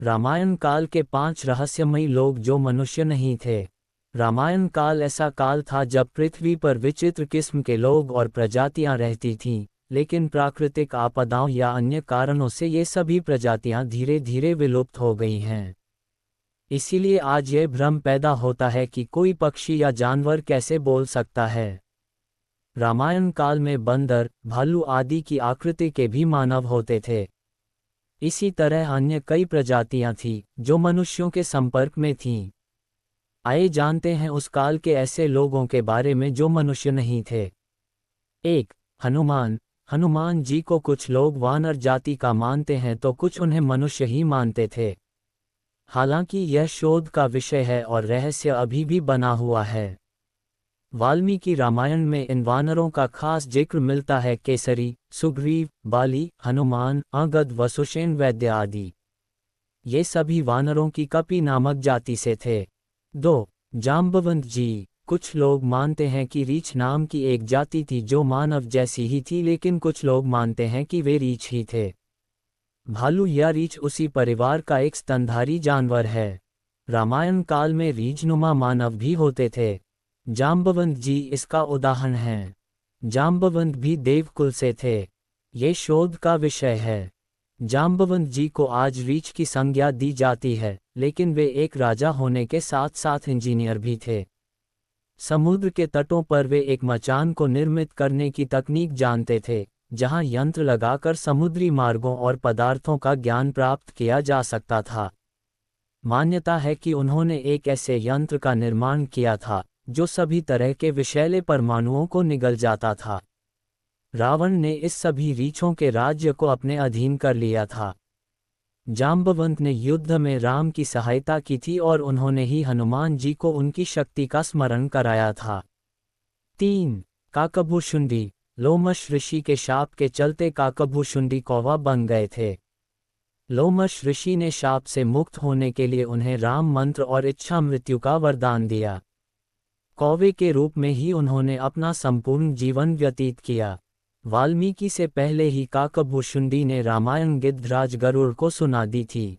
रामायण काल के 5 रहस्यमयी लोग जो मनुष्य नहीं थे। रामायण काल ऐसा काल था जब पृथ्वी पर विचित्र किस्म के लोग और प्रजातियां रहती थीं, लेकिन प्राकृतिक आपदाओं या अन्य कारणों से ये सभी प्रजातियां धीरे धीरे विलुप्त हो गई हैं। इसीलिए आज ये भ्रम पैदा होता है कि कोई पक्षी या जानवर कैसे बोल सकता है। रामायण काल में बंदर, भालू आदि की आकृति के भी मानव होते थे। इसी तरह अन्य कई प्रजातियां थीं जो मनुष्यों के संपर्क में थीं। आइए जानते हैं उस काल के ऐसे लोगों के बारे में जो मनुष्य नहीं थे। 1. हनुमान। हनुमान जी को कुछ लोग वानर जाति का मानते हैं तो कुछ उन्हें मनुष्य ही मानते थे। हालांकि यह शोध का विषय है और रहस्य अभी भी बना हुआ है। वाल्मीकि रामायण में इन वानरों का खास जिक्र मिलता है। केसरी, सुग्रीव, बाली, हनुमान, अंगद, वसुसेन, वैद्य आदि। ये सभी वानरों की कपि नामक जाति से थे। 2. जाम्बवंत जी। कुछ लोग मानते हैं कि रीछ नाम की एक जाति थी जो मानव जैसी ही थी, लेकिन कुछ लोग मानते हैं कि वे रीछ ही थे। भालू या रीछ उसी परिवार का एक स्तनधारी जानवर है। रामायण काल में रीछनुमा मानव भी होते थे। जाम्बवंत जी इसका उदाहरण हैं। जाम्बवंत भी देवकुल से थे। ये शोध का विषय है। जाम्बवंत जी को आज रीछ की संज्ञा दी जाती है, लेकिन वे एक राजा होने के साथ साथ इंजीनियर भी थे। समुद्र के तटों पर वे एक मचान को निर्मित करने की तकनीक जानते थे, जहां यंत्र लगाकर समुद्री मार्गों और पदार्थों का ज्ञान प्राप्त किया जा सकता था। मान्यता है कि उन्होंने एक ऐसे यंत्र का निर्माण किया था जो सभी तरह के विषैले परमाणुओं को निगल जाता था। रावण ने इस सभी रीछों के राज्य को अपने अधीन कर लिया था। जाम्बवंत ने युद्ध में राम की सहायता की थी और उन्होंने ही हनुमान जी को उनकी शक्ति का स्मरण कराया था। 3. काकभूषुंडी। लोमश ऋषि के शाप के चलते काकभूषुंडी कौवा बन गए थे। लोमश ऋषि ने शाप से मुक्त होने के लिए उन्हें राम मंत्र और इच्छा मृत्यु का वरदान दिया। कौवे के रूप में ही उन्होंने अपना संपूर्ण जीवन व्यतीत किया। वाल्मीकि से पहले ही काकभूषुंडी ने रामायण गिद्धराज गरुड़ को सुना दी थी।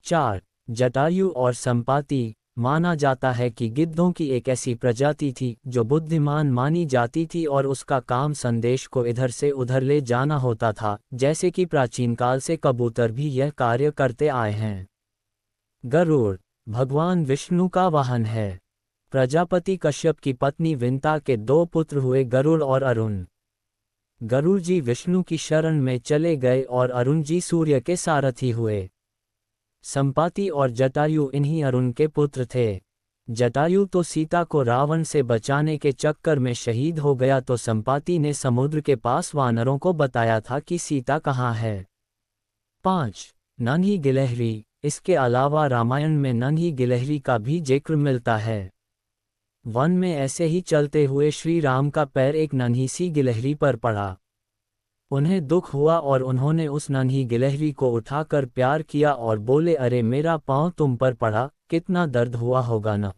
4. जटायु और संपाति। माना जाता है कि गिद्धों की एक ऐसी प्रजाति थी जो बुद्धिमान मानी जाती थी और उसका काम संदेश को इधर से उधर ले जाना होता था, जैसे कि प्राचीन काल से कबूतर भी यह कार्य करते आए हैं। गरुड़ भगवान विष्णु का वाहन है। प्रजापति कश्यप की पत्नी विंता के 2 पुत्र हुए, गरुड़ और अरुण। गरुड़ जी विष्णु की शरण में चले गए और अरुण जी सूर्य के सारथी हुए। संपाति और जटायु इन्हीं अरुण के पुत्र थे। जटायु तो सीता को रावण से बचाने के चक्कर में शहीद हो गया, तो संपाति ने समुद्र के पास वानरों को बताया था कि सीता कहाँ है। 5. नन्ही गिलहरी। इसके अलावा रामायण में नन्ही गिलहरी का भी जिक्र मिलता है। वन में ऐसे ही चलते हुए श्री राम का पैर एक नन्ही सी गिलहरी पर पड़ा। उन्हें दुख हुआ और उन्होंने उस नन्ही गिलहरी को उठाकर प्यार किया और बोले, अरे मेरा पाँव तुम पर पड़ा, कितना दर्द हुआ होगा न।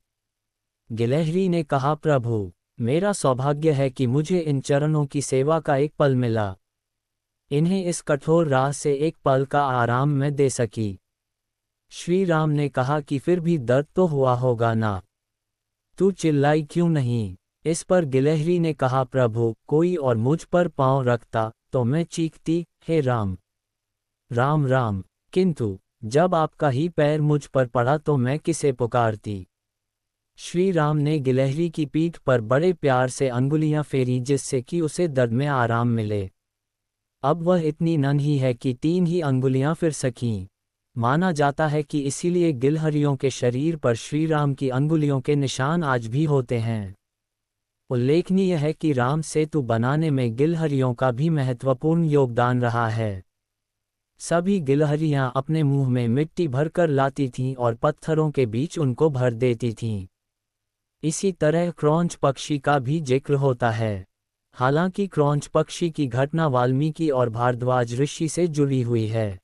गिलहरी ने कहा, प्रभु मेरा सौभाग्य है कि मुझे इन चरणों की सेवा का एक पल मिला। इन्हें इस कठोर राह से एक पल का आराम मैं दे सकी। श्री राम ने कहा कि फिर भी दर्द तो हुआ होगा ना, तू चिल्लाई क्यों नहीं। इस पर गिलहरी ने कहा, प्रभु कोई और मुझ पर पाँव रखता तो मैं चीखती, हे राम राम राम, किंतु जब आपका ही पैर मुझ पर पड़ा तो मैं किसे पुकारती। श्री राम ने गिलहरी की पीठ पर बड़े प्यार से अंगुलियां फेरी, जिससे कि उसे दर्द में आराम मिले। अब वह इतनी नन्ही है कि 3 ही अंगुलियां फिर सकीं। माना जाता है कि इसीलिए गिलहरियों के शरीर पर श्री राम की अंगुलियों के निशान आज भी होते हैं। उल्लेखनीय है कि राम सेतु बनाने में गिलहरियों का भी महत्वपूर्ण योगदान रहा है। सभी गिलहरियां अपने मुंह में मिट्टी भरकर लाती थीं और पत्थरों के बीच उनको भर देती थीं। इसी तरह क्रौंच पक्षी का भी जिक्र होता है। हालांकि क्रौंच पक्षी की घटना वाल्मीकि और भारद्वाज ऋषि से जुड़ी हुई है।